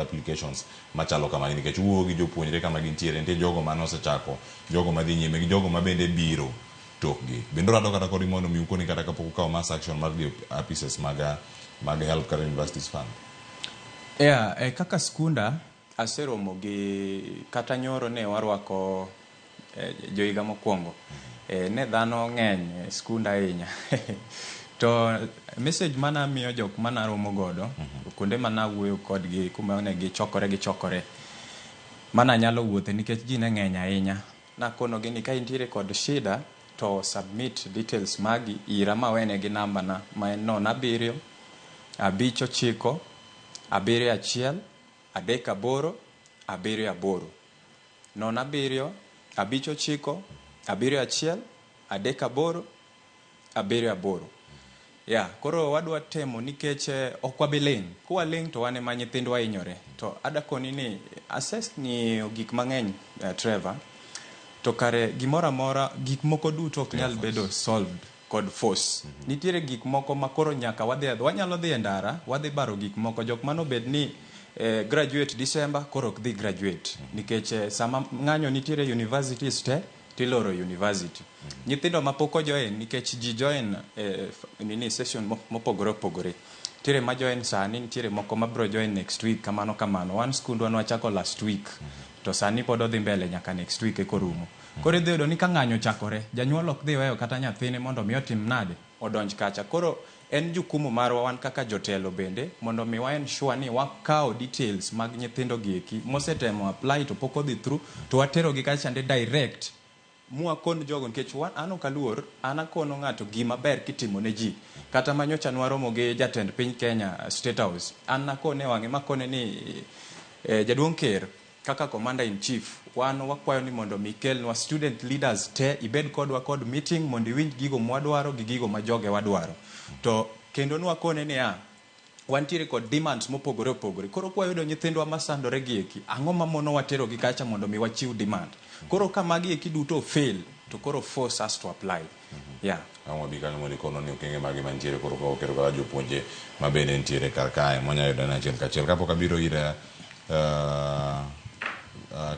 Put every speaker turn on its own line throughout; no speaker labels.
applications machalo kamani nikech wuoyo gi jopuonjre kama gintiere nitie jogo mane osechako jogo madhi nyime gi jogo mabende biro tokgi bende rado kata kod mondo mi ukoni kata kapok ukawo mass action mar dhi apices mag help kata universities fund.
Kaka skunda aseromo gi kata nyoro ne warwako joiga mokwongo ne dhano ng'eny skunda ahinya to message mana miyo jok mana romo godo kuonde mana wuoyo kodgi kuma ne gichokore mana nyalo wuothe nikech ji ne ng'eny ahinya nakonogi ni ka intiere kod shida to submit details magi ira mawene gi namba na ma en 07 59 71 38 78 07 59 71 38 78. Koro wadwa temo nikech ok wabiling. Kwa ling to wane ma nyithindwa hinyore. To adakoni ni assess ni gik mang'eny Trevor. To kare gimora mora gik moko duto ok nyal bedo solved kod force. Nitiere gik moko makoro nyaka wanyalo dhi e ndara, wadhi baro gik moko jok mano bed ni graduate December koro ok dhi graduate nikech sama ng'anyo nitiere universities te tiloro university. Nyithindo mapoko join nikech ji join session mopogore opogore. Tiere ma join sani, nitiere moko mabro join next week kamano. One skundwa nwachako last week. To sani pod odhi mbele nyaka next week ekorumo. Koro idhi yudo ni ka ng'anyo chakore, janyuol ok dhi weyo kata nyathine mondo mi otim nade odonj kacha. Koro en jukumu marwa wan kaka jotelo bende mondo mi wa ensure ni wakawo details mag nyithindo gieki mosetemo apply to pok odhi through to watero gi kacha direct mwakon jogo nikech an ok aluor an akono ng'ato gima ber kitimo ne ji kata manyocha nwaromo gi jatend piny Kenya State House an nakone wang'e makone ni jaduong' Ker kaka commander in chief wan wakwayo ni mondo mikelnwa student leaders te ibed kodwa kod meeting mondo iwinj gigo mwadwaro gi gigo ma joge wadwaro to kendo nwakone ni wantiere kod demands mopogore opogore. Koro kwa yudo nyithindwa masandore gieki ang'o mamono watero gi kacha mondo mi wachiw demand. Koro ka magi eki duto fail to koro force us to apply.
Ang'o bika mondo ikono ni okenge magi mantiere koro ka okero kala jopuonje mabende nitiere kar kae monya yudo na achiel kachiel kapok abiro ira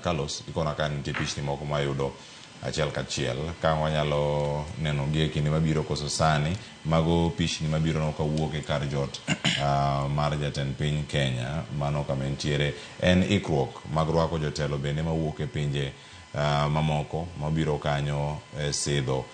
Carlos ikona kan nitie pichni moko mayudo achiel kachiel ka wanyalo neno gi kinde mabiro koso sani mago pichni mabiro no kawuok e kar jot mar jatend piny Kenya mano kama nitiere en ikruok mag rwako jotelo bende mawuok e pinje mamoko mabiro kanyo sidho